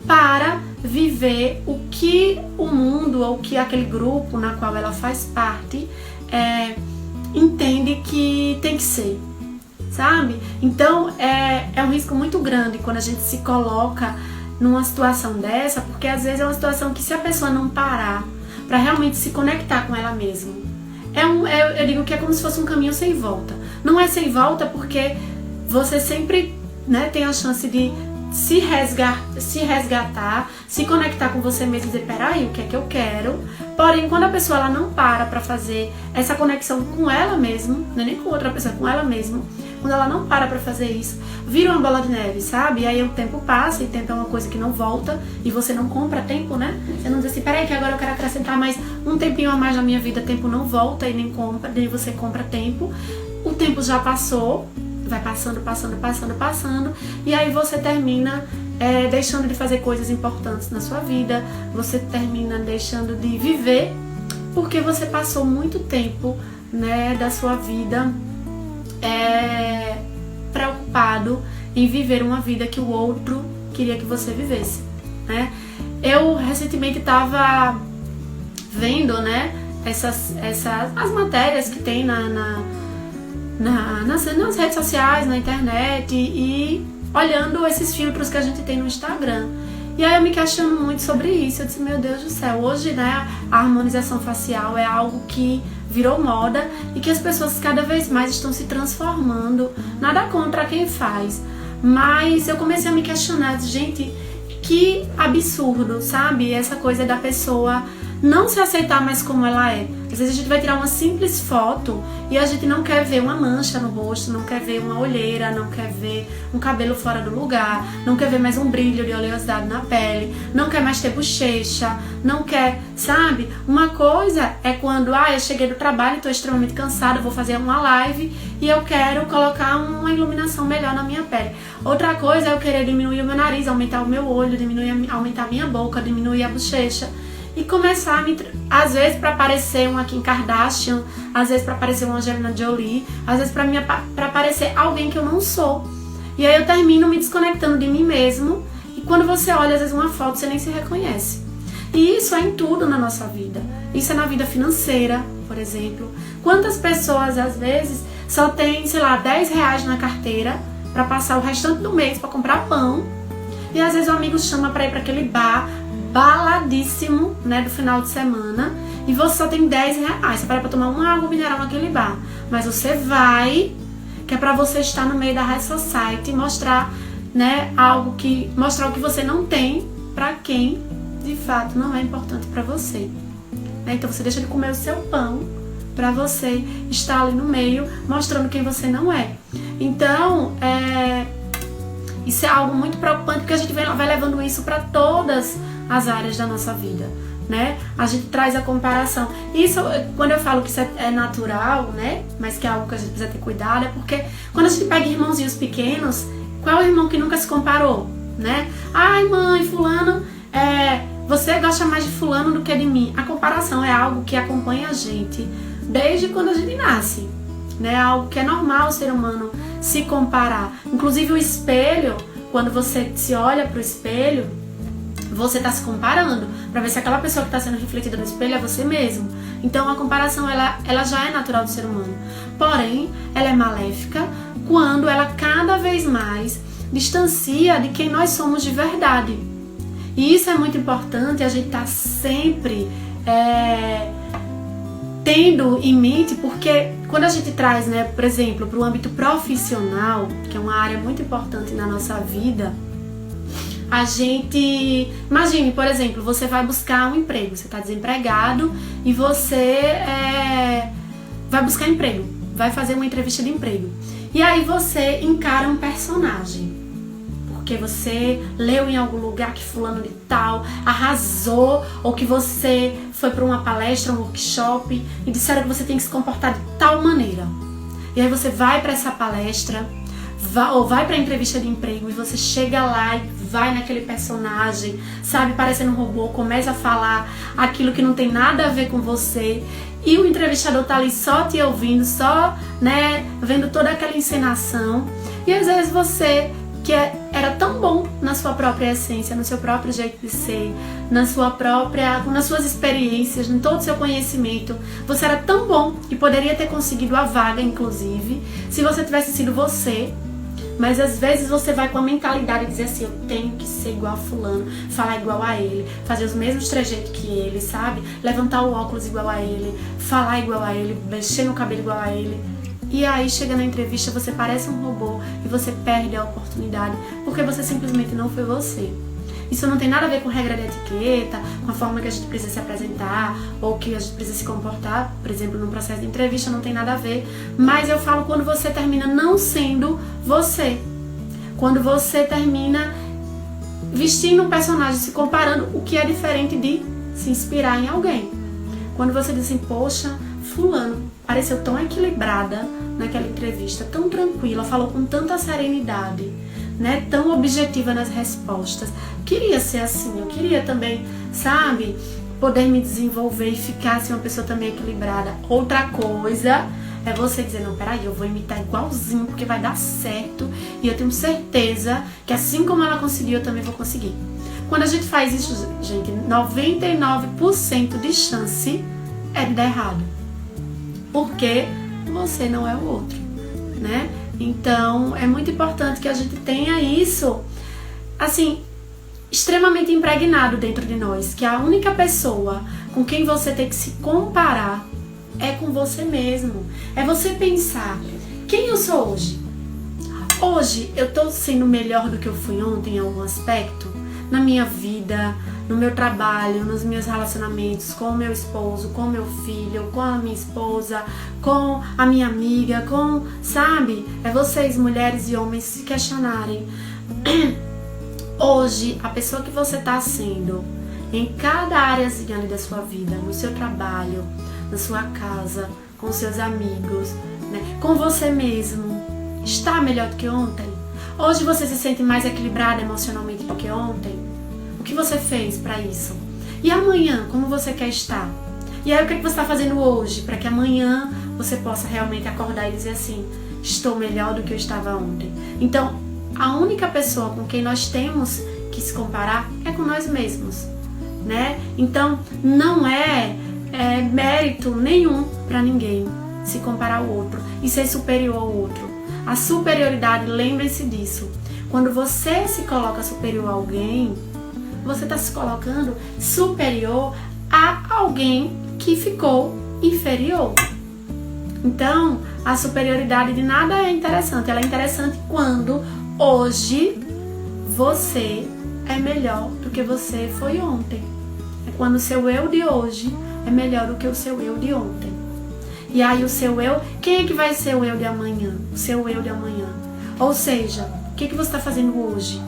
para viver o que o mundo ou que aquele grupo na qual ela faz parte entende que tem que ser, sabe? Então é um risco muito grande quando a gente se coloca numa situação dessa, porque às vezes é uma situação que se a pessoa não parar para realmente se conectar com ela mesma, eu digo que é como se fosse um caminho sem volta. Não é sem volta porque você sempre, né, tem a chance de se resgatar, se conectar com você mesmo e dizer, peraí, o que é que eu quero? Porém, quando a pessoa ela não para fazer essa conexão com ela mesma, não é nem com outra pessoa, com ela mesma, quando ela não para fazer isso, vira uma bola de neve, sabe? E aí o tempo passa, e tempo é uma coisa que não volta, e você não compra tempo, né? Você não diz assim, peraí, que agora eu quero acrescentar mais um tempinho a mais na minha vida, tempo não volta e nem compra, nem você compra tempo. O tempo já passou, vai passando, e aí você termina deixando de fazer coisas importantes na sua vida, você termina deixando de viver, porque você passou muito tempo, né, da sua vida preocupado em viver uma vida que o outro queria que você vivesse, né? Eu recentemente estava vendo, né, as matérias que tem nas redes sociais, na internet, e olhando esses filtros que a gente tem no Instagram. E aí eu me questiono muito sobre isso. Eu disse, meu Deus do céu, hoje, né, a harmonização facial é algo que virou moda e que as pessoas cada vez mais estão se transformando. Nada contra quem faz, mas eu comecei a me questionar, gente, que absurdo, sabe? Essa coisa da pessoa não se aceitar mais como ela é. Às vezes a gente vai tirar uma simples foto e a gente não quer ver uma mancha no rosto, não quer ver uma olheira, não quer ver um cabelo fora do lugar, não quer ver mais um brilho de oleosidade na pele, não quer mais ter bochecha, não quer, sabe? Uma coisa é quando, eu cheguei do trabalho, estou extremamente cansada, vou fazer uma live e eu quero colocar uma iluminação melhor na minha pele. Outra coisa é eu querer diminuir o meu nariz, aumentar o meu olho, aumentar a minha boca, diminuir a bochecha. E começar às vezes para parecer uma Kim Kardashian, às vezes para parecer uma Angelina Jolie, às vezes para parecer alguém que eu não sou. E aí eu termino me desconectando de mim mesmo, e quando você olha às vezes uma foto, você nem se reconhece. E isso é em tudo na nossa vida. Isso é na vida financeira, por exemplo. Quantas pessoas às vezes só tem, sei lá, 10 reais na carteira para passar o restante do mês para comprar pão, e às vezes o amigo chama para ir para aquele bar baladíssimo, né, do final de semana, e você só tem 10 reais, você para pra tomar uma água mineral naquele bar, mas você vai, que é pra você estar no meio da high society e mostrar, né, mostrar o que você não tem pra quem, de fato, não é importante pra você, né? Então você deixa de comer o seu pão pra você estar ali no meio, mostrando quem você não é. Então, isso é algo muito preocupante, porque a gente vai levando isso pra todas as áreas da nossa vida, né? A gente traz a comparação. Isso, quando eu falo que isso é natural, né? Mas que é algo que a gente precisa ter cuidado, é porque quando a gente pega irmãozinhos pequenos, qual é o irmão que nunca se comparou, né? Ai, mãe, fulano, você gosta mais de fulano do que de mim. A comparação é algo que acompanha a gente desde quando a gente nasce, né? É algo que é normal o ser humano se comparar. Inclusive o espelho, quando você se olha pro espelho, você está se comparando para ver se aquela pessoa que está sendo refletida no espelho é você mesmo. Então a comparação ela já é natural do ser humano. Porém, ela é maléfica quando ela cada vez mais distancia de quem nós somos de verdade. E isso é muito importante, a gente tá sempre tendo em mente, porque quando a gente traz, né, por exemplo, para o âmbito profissional, que é uma área muito importante na nossa vida, a gente... Imagine, por exemplo, você vai buscar um emprego, você está desempregado e você vai buscar emprego, vai fazer uma entrevista de emprego. E aí você encara um personagem, porque você leu em algum lugar que fulano de tal arrasou, ou que você foi para uma palestra, um workshop, e disseram que você tem que se comportar de tal maneira. E aí você vai para essa palestra, ou vai para a entrevista de emprego, e você chega lá e vai naquele personagem, sabe, parecendo um robô, começa a falar aquilo que não tem nada a ver com você, e o entrevistador tá ali só te ouvindo, só, né, vendo toda aquela encenação, e às vezes você, que era tão bom na sua própria essência, no seu próprio jeito de ser, nas suas experiências, em todo o seu conhecimento, você era tão bom e poderia ter conseguido a vaga, inclusive, se você tivesse sido você. Mas às vezes você vai com a mentalidade de dizer assim, eu tenho que ser igual a fulano, falar igual a ele, fazer os mesmos trejeitos que ele, sabe? Levantar o óculos igual a ele, falar igual a ele, mexer no cabelo igual a ele. E aí chega na entrevista, você parece um robô e você perde a oportunidade porque você simplesmente não foi você. Isso não tem nada a ver com regra de etiqueta, com a forma que a gente precisa se apresentar ou que a gente precisa se comportar, por exemplo, num processo de entrevista, não tem nada a ver. Mas eu falo quando você termina não sendo você. Quando você termina vestindo um personagem, se comparando, o que é diferente de se inspirar em alguém. Quando você diz assim, poxa, fulano pareceu tão equilibrada naquela entrevista, tão tranquila, falou com tanta serenidade, né, tão objetiva nas respostas. Queria ser assim, eu queria também, sabe, poder me desenvolver e ficar assim, uma pessoa também equilibrada. Outra coisa é você dizer, não, peraí, eu vou imitar igualzinho porque vai dar certo e eu tenho certeza que assim como ela conseguiu, eu também vou conseguir. Quando a gente faz isso, gente, 99% de chance é de dar errado. Porque você não é o outro, né? Então, é muito importante que a gente tenha isso, assim, extremamente impregnado dentro de nós, que a única pessoa com quem você tem que se comparar é com você mesmo. É você pensar, quem eu sou hoje? Hoje eu tô sendo melhor do que eu fui ontem em algum aspecto? Na minha vida, no meu trabalho, nos meus relacionamentos com o meu esposo, com o meu filho, com a minha esposa, com a minha amiga, sabe? É vocês, mulheres e homens, se questionarem. Hoje, a pessoa que você está sendo, em cada áreazinha ali da sua vida, no seu trabalho, na sua casa, com seus amigos, né, com você mesmo, está melhor do que ontem? Hoje você se sente mais equilibrada emocionalmente do que ontem? O que você fez para isso? E amanhã, como você quer estar? E aí, o que você está fazendo hoje para que amanhã você possa realmente acordar e dizer assim: estou melhor do que eu estava ontem? Então, a única pessoa com quem nós temos que se comparar é com nós mesmos, né? Então, não é mérito nenhum para ninguém se comparar ao outro e ser superior ao outro. A superioridade, lembrem-se disso. Quando você se coloca superior a alguém, você está se colocando superior a alguém que ficou inferior. Então, a superioridade de nada é interessante. Ela é interessante quando hoje você é melhor do que você foi ontem. É quando o seu eu de hoje é melhor do que o seu eu de ontem. E aí o seu eu, quem é que vai ser o eu de amanhã? O seu eu de amanhã. Ou seja, o que você está fazendo hoje?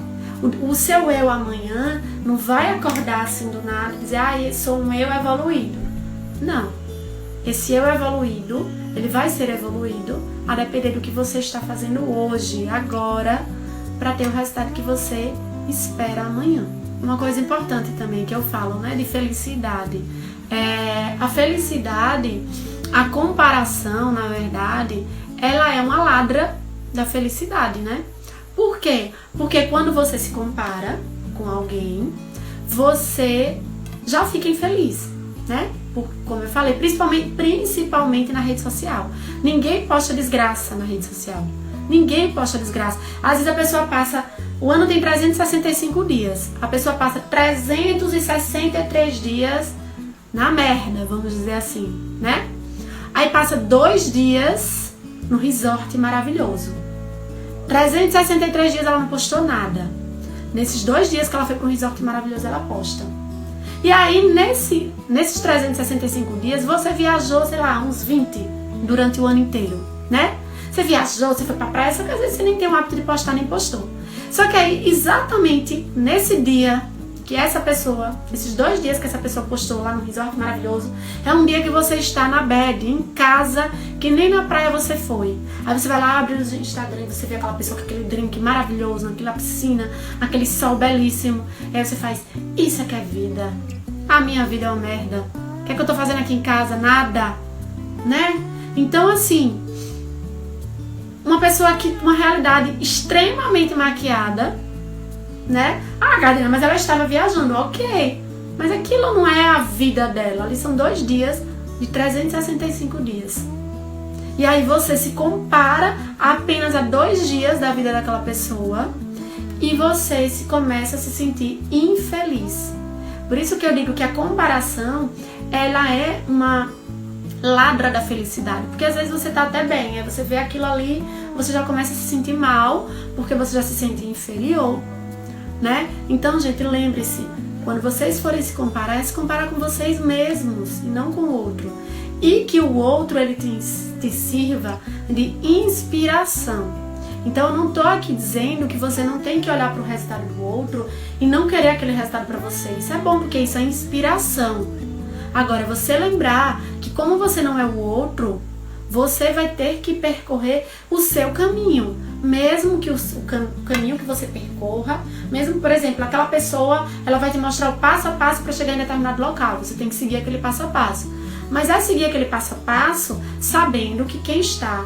O seu eu amanhã não vai acordar assim do nada e dizer: eu sou um eu evoluído. Não. Esse eu evoluído, ele vai ser evoluído a depender do que você está fazendo hoje, agora, para ter o resultado que você espera amanhã. Uma coisa importante também que eu falo, né, de felicidade. A felicidade, a comparação, na verdade, ela é uma ladra da felicidade, né? Por quê? Porque quando você se compara com alguém, você já fica infeliz, né? Como eu falei, principalmente na rede social. Ninguém posta desgraça na rede social. Ninguém posta desgraça. Às vezes a pessoa passa... O ano tem 365 dias. A pessoa passa 363 dias na merda, vamos dizer assim, né? Aí passa 2 dias no resort maravilhoso. 363 dias ela não postou nada. Nesses 2 dias que ela foi para um resort maravilhoso, ela posta. E aí, nesses 365 dias, você viajou, sei lá, uns 20 durante o ano inteiro, né? Você viajou, você foi pra praia, só que às vezes você nem tem o hábito de postar, nem postou. Só que aí, exatamente nesse dia que essa pessoa, esses 2 dias que essa pessoa postou lá no resort maravilhoso, é um dia que você está na bed, em casa, que nem na praia você foi. Aí você vai lá, abre o Instagram e você vê aquela pessoa com aquele drink maravilhoso, naquela piscina, aquele sol belíssimo. Aí você faz: isso é que é vida. A minha vida é uma merda. O que é que eu tô fazendo aqui em casa? Nada. Né? Então, assim, uma pessoa aqui com uma realidade extremamente maquiada, né? Gardena, mas ela estava viajando, ok. Mas aquilo não é a vida dela. Ali são 2 dias de 365 dias. E aí você se compara apenas a 2 dias da vida daquela pessoa e você começa a se sentir infeliz. Por isso que eu digo que a comparação, ela é uma ladra da felicidade. Porque às vezes você tá até bem, aí você vê aquilo ali, você já começa a se sentir mal, porque você já se sente inferior, né? Então, gente, lembre-se, quando vocês forem se comparar, é se comparar com vocês mesmos e não com o outro. E que o outro, ele te sirva de inspiração. Então, eu não tô aqui dizendo que você não tem que olhar para o resultado do outro e não querer aquele resultado para você. Isso é bom, porque isso é inspiração. Agora, você lembrar que como você não é o outro, você vai ter que percorrer o seu caminho. Mesmo que o caminho que você percorra, mesmo, por exemplo, aquela pessoa, ela vai te mostrar o passo a passo para chegar em determinado local. Você tem que seguir aquele passo a passo. Mas é seguir aquele passo a passo, sabendo que quem está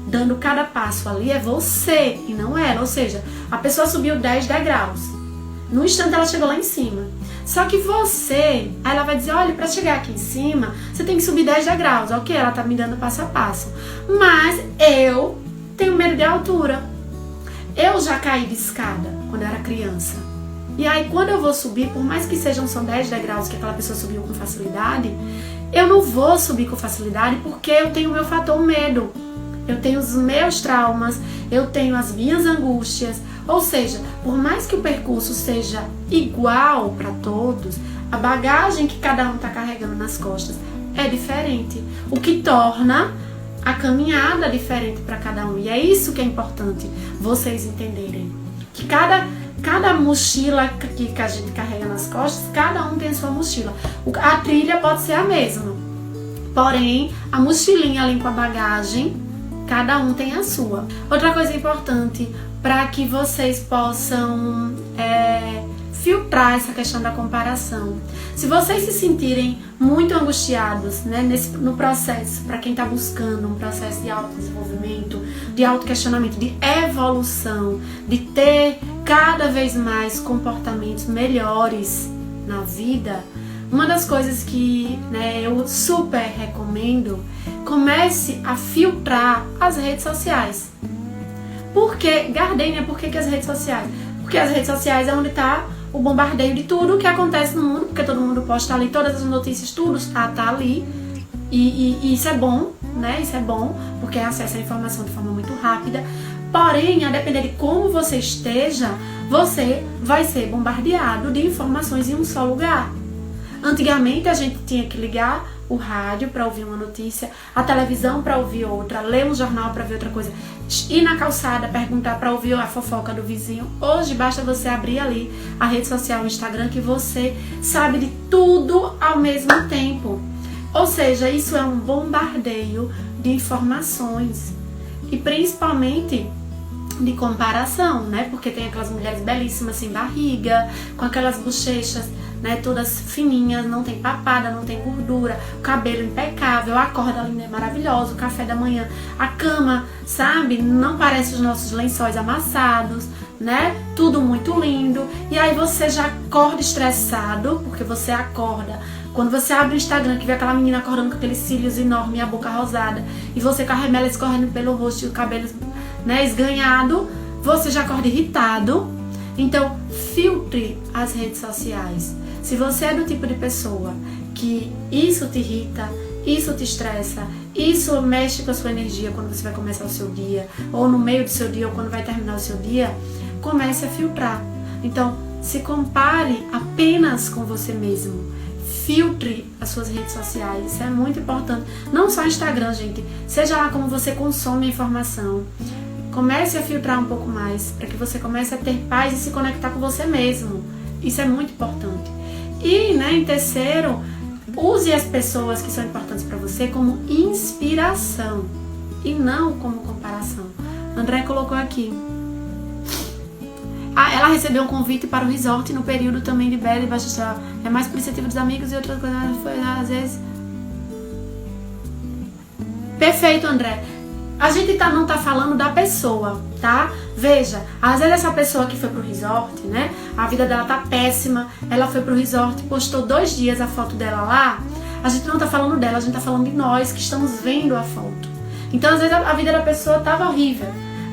dando cada passo ali é você e não ela. Ou seja, a pessoa subiu 10 degraus. No instante ela chegou lá em cima. Só que você, aí ela vai dizer: olha, para chegar aqui em cima, você tem que subir 10 degraus. Ok, ela tá me dando passo a passo. Mas eu tenho medo de altura. Eu já caí de escada quando eu era criança. E aí quando eu vou subir, por mais que sejam só 10 degraus que aquela pessoa subiu com facilidade, eu não vou subir com facilidade porque eu tenho o meu fator medo. Eu tenho os meus traumas, eu tenho as minhas angústias, Ou seja, por mais que o percurso seja igual para todos, a bagagem que cada um está carregando nas costas é diferente, o que torna a caminhada diferente para cada um. E é isso que é importante vocês entenderem, que cada mochila que a gente carrega nas costas, cada um tem a sua mochila. A trilha pode ser a mesma, porém a mochilinha ali com a bagagem, cada um tem a sua. Outra coisa importante para que vocês possam filtrar essa questão da comparação. Se vocês se sentirem muito angustiados, né, no processo, para quem está buscando um processo de autodesenvolvimento, de autoquestionamento, de evolução, de ter cada vez mais comportamentos melhores na vida, uma das coisas que, né, eu super recomendo, comece a filtrar as redes sociais. Por que, Gardênia, por que as redes sociais? Porque as redes sociais é onde está o bombardeio de tudo que acontece no mundo, porque todo mundo posta ali, todas as notícias, tudo tá ali. E isso é bom, né? Isso é bom, porque acessa a informação de forma muito rápida. Porém, a depender de como você esteja, você vai ser bombardeado de informações em um só lugar. Antigamente a gente tinha que ligar o rádio para ouvir uma notícia, a televisão para ouvir outra, ler um jornal para ver outra coisa, ir na calçada perguntar para ouvir a fofoca do vizinho. Hoje basta você abrir ali a rede social, o Instagram, que você sabe de tudo ao mesmo tempo. Ou seja, isso é um bombardeio de informações e principalmente de comparação, né? Porque tem aquelas mulheres belíssimas sem barriga, com aquelas bochechas, né, todas fininhas, não tem papada, não tem gordura, o cabelo impecável, a corda linda é maravilhosa, o café da manhã, a cama, sabe, não parece os nossos lençóis amassados, né, tudo muito lindo. E aí você já acorda estressado, porque você acorda, quando você abre o Instagram, que vê aquela menina acordando com aqueles cílios enormes e a boca rosada, e você com a remela escorrendo pelo rosto e o cabelo, né, esganhado, você já acorda irritado. Então, filtre as redes sociais. Se você é do tipo de pessoa que isso te irrita, isso te estressa, isso mexe com a sua energia quando você vai começar o seu dia, ou no meio do seu dia, ou quando vai terminar o seu dia, comece a filtrar. Então, se compare apenas com você mesmo. Filtre as suas redes sociais, isso é muito importante. Não só Instagram, gente. Seja lá como você consome a informação. Comece a filtrar um pouco mais, para que você comece a ter paz e se conectar com você mesmo. Isso é muito importante. E, né, em terceiro, use as pessoas que são importantes para você como inspiração e não como comparação. André colocou aqui. Ela recebeu um convite para o resort no período também de bela e baixa astral. É mais por iniciativa dos amigos e outras coisas. Foi às vezes. Perfeito, André. A gente não tá falando da pessoa, tá? Veja, às vezes essa pessoa que foi pro resort, né? A vida dela tá péssima, ela foi pro resort, postou 2 dias a foto dela lá. A gente não tá falando dela, a gente tá falando de nós que estamos vendo a foto. Então, às vezes a vida da pessoa tava horrível,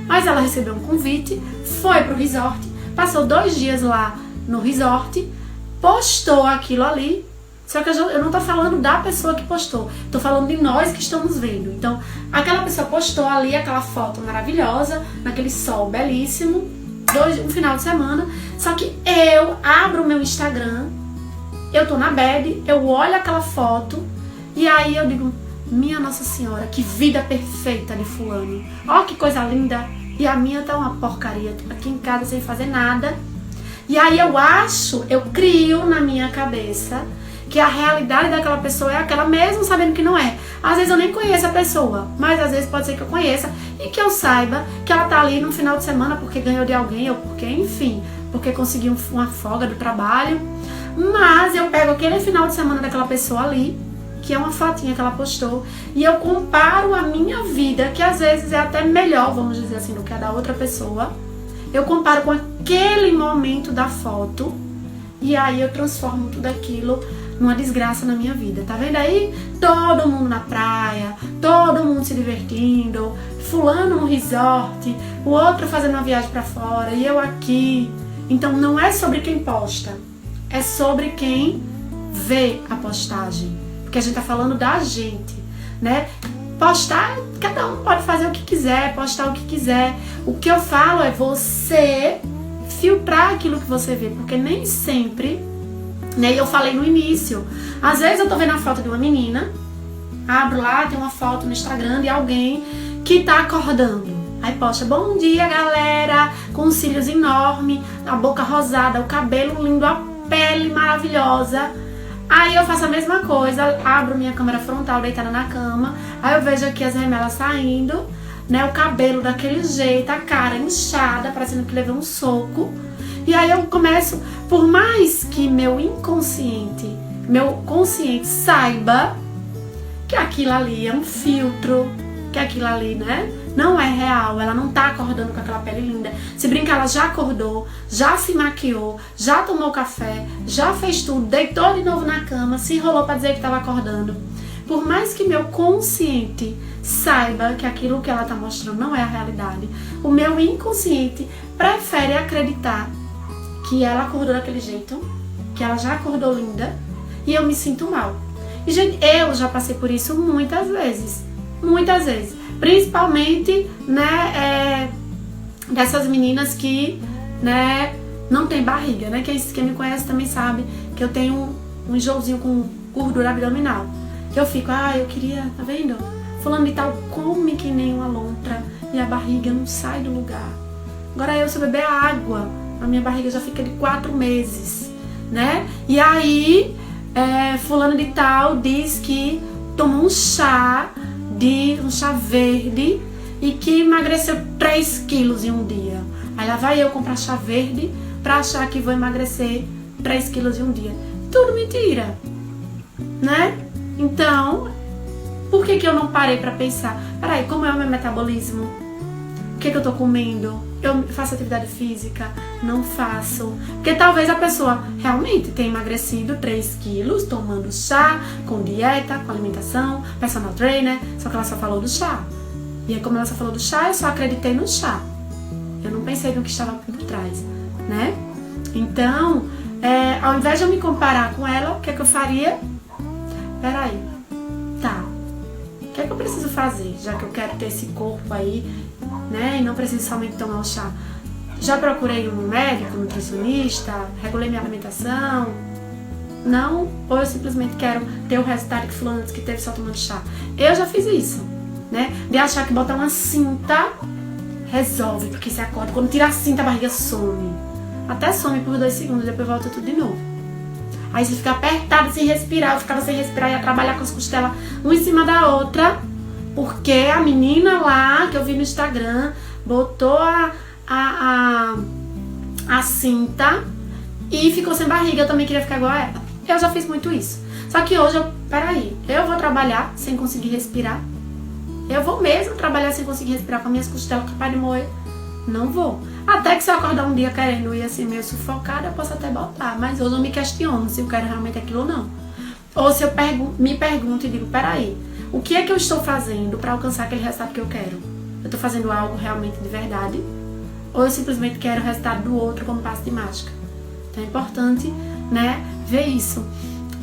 mas ela recebeu um convite, foi pro resort, passou 2 dias lá no resort, postou aquilo ali. Só que eu não tô falando da pessoa que postou, tô falando de nós que estamos vendo. Então, aquela pessoa postou ali aquela foto maravilhosa, naquele sol belíssimo, um final de semana. Só que eu abro o meu Instagram, eu tô na bed, eu olho aquela foto e aí eu digo, minha Nossa Senhora, que vida perfeita de fulano. Ó, que coisa linda. E a minha tá uma porcaria, tô aqui em casa sem fazer nada. E aí eu crio na minha cabeça que a realidade daquela pessoa é aquela mesmo, sabendo que não é. Às vezes eu nem conheço a pessoa, mas às vezes pode ser que eu conheça e que eu saiba que ela tá ali no final de semana porque ganhou de alguém ou porque, enfim, porque conseguiu uma folga do trabalho. Mas eu pego aquele final de semana daquela pessoa ali, que é uma fotinha que ela postou, e eu comparo a minha vida, que às vezes é até melhor, vamos dizer assim, do que a da outra pessoa. Eu comparo com aquele momento da foto e aí eu transformo tudo aquilo numa desgraça na minha vida. Tá vendo aí? Todo mundo na praia, todo mundo se divertindo, fulano no resort, o outro fazendo uma viagem pra fora e eu aqui. Então não é sobre quem posta, é sobre quem vê a postagem. Porque a gente tá falando da gente, né? Postar, cada um pode fazer o que quiser, postar o que quiser. O que eu falo é você filtrar aquilo que você vê, porque nem sempre, né? Eu falei no início, às vezes eu tô vendo a foto de uma menina, abro lá, tem uma foto no Instagram de alguém que tá acordando. Aí posta, bom dia galera, com os cílios enormes, a boca rosada, o cabelo lindo, a pele maravilhosa. Aí eu faço a mesma coisa, abro minha câmera frontal deitada na cama, aí eu vejo aqui as remelas saindo, né, o cabelo daquele jeito, a cara inchada, parecendo que levei um soco. E aí eu começo, por mais que meu consciente saiba que aquilo ali é um filtro, que aquilo ali, né, não é real, ela não tá acordando com aquela pele linda. Se brincar, ela já acordou, já se maquiou, já tomou café, já fez tudo, deitou de novo na cama, se enrolou pra dizer que tava acordando. Por mais que meu consciente saiba que aquilo que ela tá mostrando não é a realidade, o meu inconsciente prefere acreditar que ela acordou daquele jeito, que ela já acordou linda, e eu me sinto mal. E, gente, eu já passei por isso muitas vezes. Principalmente, né, dessas meninas que, né, não tem barriga, né? Quem me conhece também sabe que eu tenho um enjoozinho com gordura abdominal. Que eu fico, eu queria, tá vendo? Fulano de tal come que nem uma lontra e a barriga não sai do lugar. Agora se eu beber água, a minha barriga já fica de 4 meses, né? E aí, fulano de tal diz que tomou um chá verde e que emagreceu 3 quilos em um dia. Aí lá vai eu comprar chá verde pra achar que vou emagrecer 3 quilos em um dia. Tudo mentira, né? Então, por que eu não parei pra pensar? Peraí, como é o meu metabolismo? O que eu tô comendo? Eu faço atividade física? Não faço. Porque talvez a pessoa realmente tenha emagrecido 3 quilos tomando chá, com dieta, com alimentação, personal trainer, só que ela só falou do chá. E aí, como ela só falou do chá, eu só acreditei no chá. Eu não pensei no que estava por trás, né? Então, ao invés de eu me comparar com ela, o que eu faria? Peraí, tá. O que eu preciso fazer, já que eu quero ter esse corpo aí, né? E não preciso somente tomar o chá. Já procurei um médico, um nutricionista, regulei minha alimentação? Não? Ou eu simplesmente quero ter o resultado que fulano que teve só tomando chá? Eu já fiz isso, né? De achar que botar uma cinta resolve, porque você acorda. Quando tira a cinta, a barriga some. Até some por 2 segundos, depois volta tudo de novo. Aí você fica apertada sem respirar, eu ficava sem respirar e ia trabalhar com as costelas uma em cima da outra, porque a menina lá que eu vi no Instagram botou a cinta e ficou sem barriga. Eu também queria ficar igual a ela. Eu já fiz muito isso. Só que hoje eu vou trabalhar sem conseguir respirar. Eu vou mesmo trabalhar sem conseguir respirar com as minhas costelas capaz de morrer. Não vou. Até que se eu acordar um dia querendo ir assim meio sufocada, eu posso até botar. Mas hoje eu me questiono se eu quero realmente aquilo ou não. Ou se eu me pergunto e digo, peraí, o que é que eu estou fazendo para alcançar aquele resultado que eu quero? Eu estou fazendo algo realmente de verdade? Ou eu simplesmente quero o resultado do outro como passo de mágica? Então é importante, né, ver isso.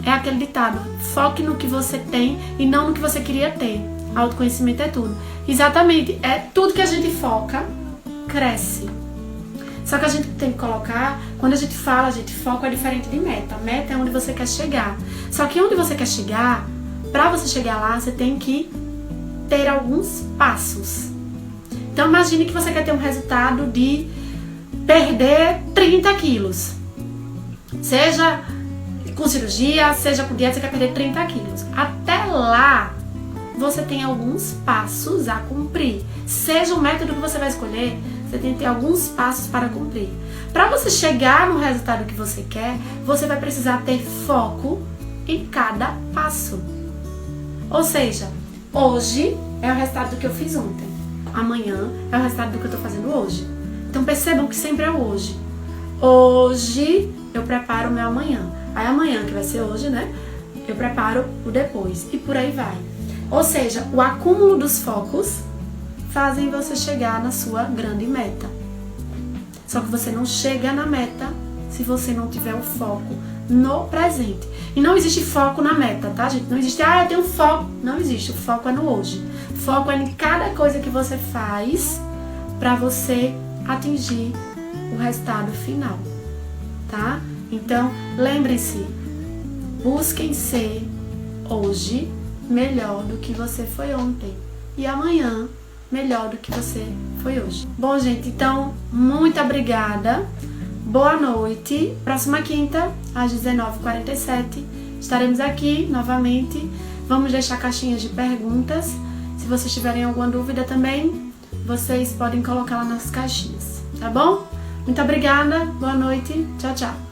É aquele ditado, foque no que você tem e não no que você queria ter. Autoconhecimento é tudo. Exatamente, é tudo que a gente foca, cresce. Só que a gente tem que colocar, quando a gente fala, foco é diferente de meta. Meta é onde você quer chegar. Só que onde você quer chegar, para você chegar lá, você tem que ter alguns passos. Então imagine que você quer ter um resultado de perder 30 quilos. Seja com cirurgia, seja com dieta, você quer perder 30 quilos. Até lá, você tem alguns passos a cumprir. Seja o método que você vai escolher, você tem que ter alguns passos para cumprir. Para você chegar no resultado que você quer, você vai precisar ter foco em cada passo. Ou seja, hoje é o resultado do que eu fiz ontem. Amanhã é o resultado do que eu estou fazendo hoje. Então percebam que sempre é o hoje. Hoje eu preparo o meu amanhã. Aí amanhã, que vai ser hoje, né? Eu preparo o depois. E por aí vai. Ou seja, o acúmulo dos focos fazem você chegar na sua grande meta. Só que você não chega na meta se você não tiver o foco no presente. E não existe foco na meta, tá, gente? Não existe, eu tenho foco. Não existe. O foco é no hoje. Foco em cada coisa que você faz para você atingir o resultado final, tá? Então, lembre-se, busquem ser hoje melhor do que você foi ontem e amanhã melhor do que você foi hoje. Bom, gente, então, muito obrigada. Boa noite. Próxima quinta, às 19h47, estaremos aqui novamente. Vamos deixar caixinhas de perguntas. Se vocês tiverem alguma dúvida também, vocês podem colocar lá nas caixinhas, tá bom? Muito obrigada. Boa noite. Tchau, tchau.